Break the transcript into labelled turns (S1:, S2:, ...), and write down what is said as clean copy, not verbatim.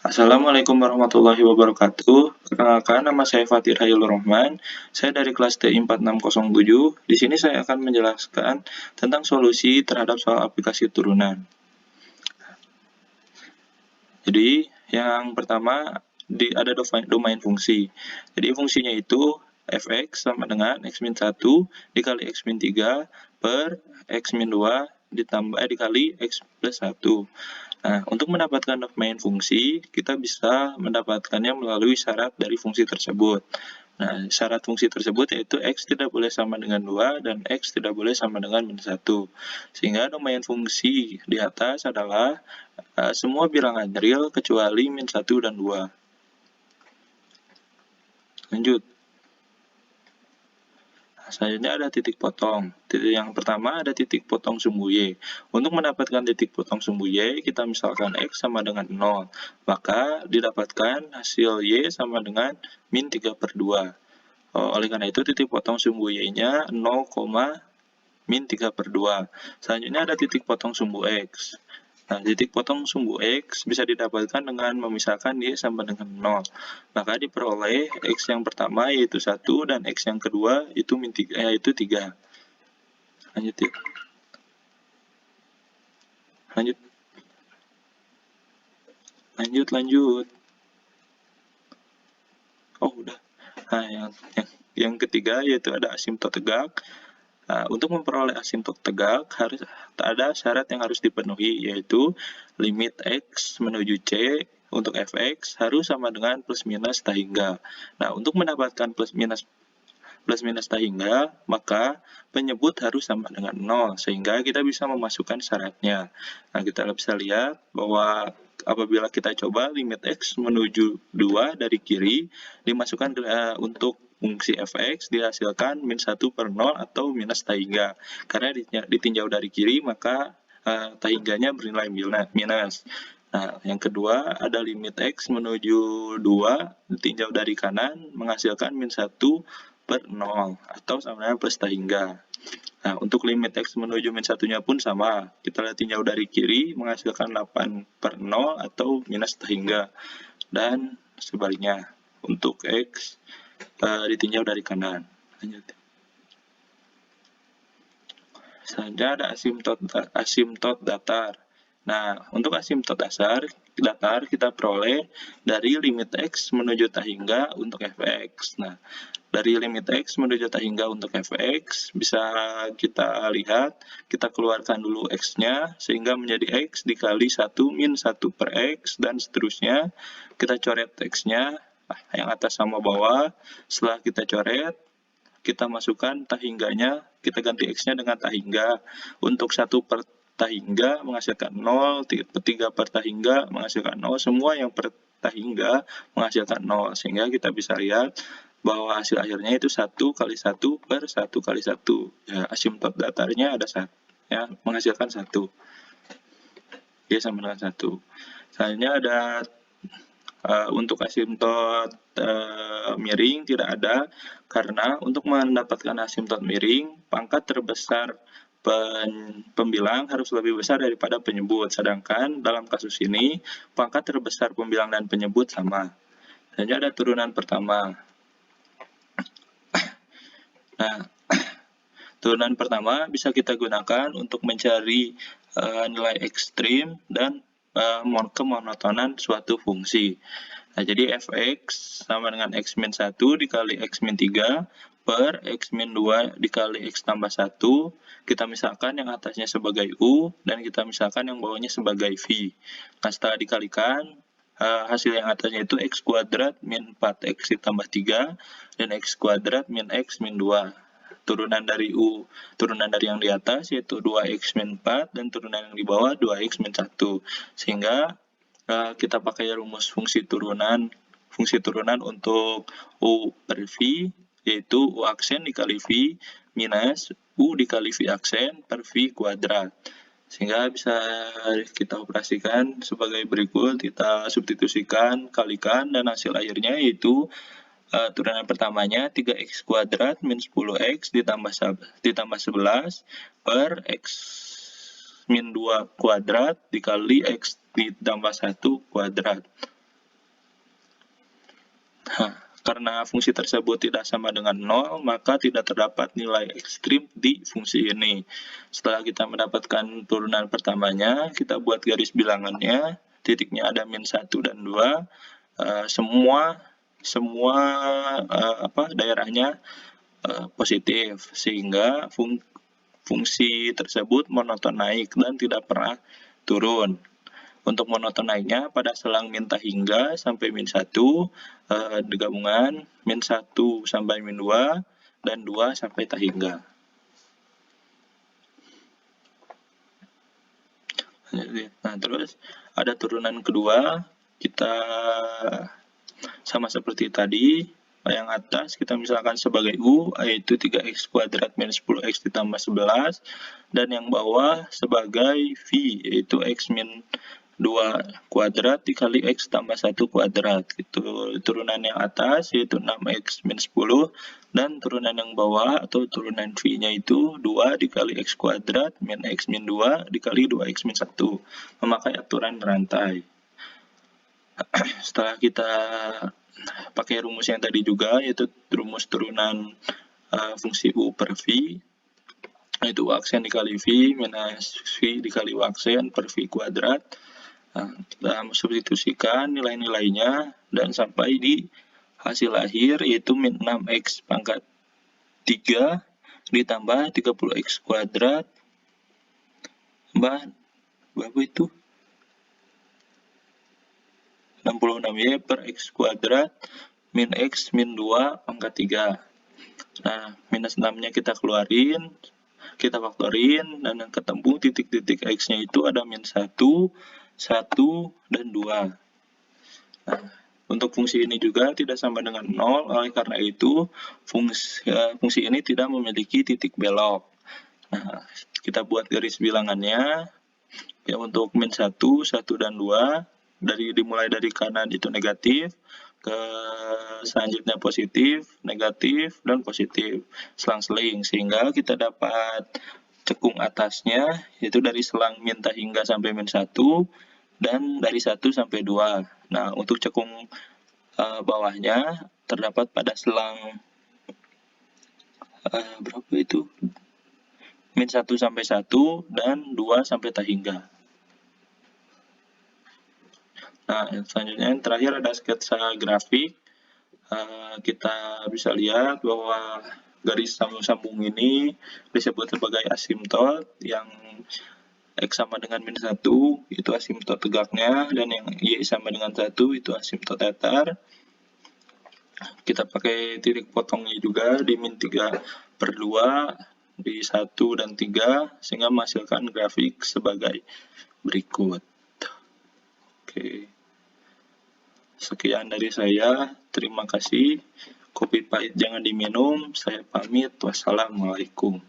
S1: Assalamualaikum warahmatullahi wabarakatuh. Perkenalkan, nama saya Fatir Hailur Rahman. Saya dari kelas TI 4607. Di sini saya akan menjelaskan tentang solusi terhadap soal aplikasi turunan. Jadi, yang pertama ada domain fungsi. Jadi, fungsinya itu fx sama dengan x-1 dikali x-3 per x-2 dikali x plus 1. Nah, untuk mendapatkan domain fungsi, kita bisa mendapatkannya melalui syarat dari fungsi tersebut. Nah, syarat fungsi tersebut yaitu x tidak boleh sama dengan 2 dan x tidak boleh sama dengan min 1. Sehingga domain fungsi di atas adalah semua bilangan real kecuali min 1 dan 2. Lanjut. Selanjutnya ada titik potong. Titik yang pertama ada titik potong sumbu Y. Untuk mendapatkan titik potong sumbu Y, kita misalkan X sama dengan 0. Maka didapatkan hasil Y sama dengan min 3 per 2. Oleh karena itu, titik potong sumbu Y-nya 0, min 3 per 2. Selanjutnya ada titik potong sumbu X. Nah, titik potong sumbu X bisa didapatkan dengan memisahkan Y sama dengan 0. Maka diperoleh X yang pertama yaitu 1 dan X yang kedua itu min 3, yaitu 3. Lanjut ya. Lanjut. Oh, udah. Nah, yang ketiga yaitu ada asimtot tegak. Nah, untuk memperoleh asimtot tegak harus ada syarat yang harus dipenuhi, yaitu limit x menuju c untuk fx harus sama dengan plus minus tahingga. Nah, untuk mendapatkan plus minus tahingga, maka penyebut harus sama dengan 0, sehingga kita bisa memasukkan syaratnya. Nah, kita bisa lihat bahwa apabila kita coba limit x menuju 2 dari kiri, dimasukkan untuk fungsi fx dihasilkan min 1 per 0 atau minus tahingga. Karena ditinjau dari kiri, maka tahingganya bernilai minus. Nah, yang kedua ada limit x menuju 2 ditinjau dari kanan menghasilkan min 1 per 0 atau sama dengan plus tahingga. Nah, untuk limit x menuju min 1-nya pun sama. Kita lihat tinjau dari kiri menghasilkan 8 per 0 atau minus tahingga. Dan sebaliknya, untuk x ditinjau dari kanan. Lanjut. Selanjutnya ada asimtot datar. Nah, untuk asimtot datar kita peroleh dari limit x menuju tahingga untuk fx. Nah, dari limit x menuju tahingga untuk fx bisa kita lihat, kita keluarkan dulu x-nya sehingga menjadi x dikali 1 min 1 per x dan seterusnya. Kita coret x-nya yang atas sama bawah. Setelah kita coret, kita masukkan tahingganya, kita ganti x-nya dengan tahingga. Untuk 1 per tahingga menghasilkan 0, 3 per tahingga menghasilkan 0, semua yang per tahingga menghasilkan 0. Sehingga kita bisa lihat bahwa hasil akhirnya itu 1 kali 1 per 1 kali 1. Ya, asimtot datarnya ada 1, ya, menghasilkan 1. Ya, sama dengan 1. Selanjutnya ada untuk asimtot miring tidak ada, karena untuk mendapatkan asimtot miring, pangkat terbesar pembilang harus lebih besar daripada penyebut, sedangkan dalam kasus ini, pangkat terbesar pembilang dan penyebut sama. Selanjutnya ada turunan pertama. Nah, turunan pertama bisa kita gunakan untuk mencari nilai ekstrim dan kemonotonan suatu fungsi. Nah, jadi fx sama dengan x-1 dikali x-3 per x-2 dikali x tambah 1. Kita misalkan yang atasnya sebagai u dan kita misalkan yang bawahnya sebagai v. Nah, setelah dikalikan, hasil yang atasnya itu x kuadrat min 4x ditambah 3 dan x kuadrat min x min 2. Turunan dari yang di atas yaitu 2x min 4 dan turunan yang di bawah 2x min 1. Sehingga kita pakai rumus fungsi turunan untuk u per v yaitu u aksen dikali v minus u dikali v aksen per v kuadrat. Sehingga bisa kita operasikan sebagai berikut, kita substitusikan, kalikan, dan hasil akhirnya yaitu turunan pertamanya 3x kuadrat min 10x ditambah 11 per x min 2 kuadrat dikali x ditambah 1 kuadrat. Nah, karena fungsi tersebut tidak sama dengan 0, maka tidak terdapat nilai ekstrim di fungsi ini. Setelah kita mendapatkan turunan pertamanya, kita buat garis bilangannya, titiknya ada -1 dan 2, semua daerahnya positif, sehingga fungsi tersebut monoton naik dan tidak pernah turun. Untuk monoton naiknya pada selang min tak hingga sampai -1, digabungan -1 sampai -2, dan 2 sampai tak hingga. Nah, terus ada turunan kedua, kita sama seperti tadi, yang atas kita misalkan sebagai U, yaitu 3x kuadrat minus 10x ditambah 11, dan yang bawah sebagai V, yaitu x min 2 kuadrat dikali x tambah 1 kuadrat. Itu turunan yang atas yaitu 6x min 10, dan turunan yang bawah atau turunan V-nya itu 2 dikali x kuadrat min x min 2 dikali 2x min 1, memakai aturan rantai. Setelah kita pakai rumus yang tadi juga, yaitu rumus turunan fungsi U per V, yaitu U aksen dikali V minus V dikali U aksen per V kuadrat. Nah, kita substitusikan nilai-nilainya dan sampai di hasil akhir, yaitu min 6x pangkat 3 ditambah 30x kuadrat berapa itu? 66y per x kuadrat min x min 2 pangkat 3. Nah, minus 6-nya kita keluarin, kita faktorin, dan yang ketemu titik-titik x-nya itu ada -1, 1, dan 2. Nah, untuk fungsi ini juga tidak sama dengan 0, oleh karena itu fungsi ini tidak memiliki titik belok. Nah, kita buat garis bilangannya, ya untuk -1, 1, dan 2, dimulai dari kanan itu negatif, ke selanjutnya positif, negatif, dan positif, selang-seling, sehingga kita dapat cekung atasnya, yaitu dari selang min tak hingga sampai -1, dan dari 1 sampai 2. Nah, untuk cekung bawahnya terdapat pada selang berapa itu? -1 sampai 1, dan 2 sampai tak hingga. Nah, selanjutnya yang terakhir ada sketsa grafik. Kita bisa lihat bahwa garis sambung-sambung ini disebut sebagai asimtot, yang X sama dengan -1 itu asimtot tegaknya, dan yang Y sama dengan 1 itu asimtot datar. Kita pakai titik potongnya juga di -3/2, di 1 dan 3, sehingga menghasilkan grafik sebagai berikut. Oke. Sekian dari saya, terima kasih. Kopi pahit jangan diminum, saya pamit. Wassalamualaikum.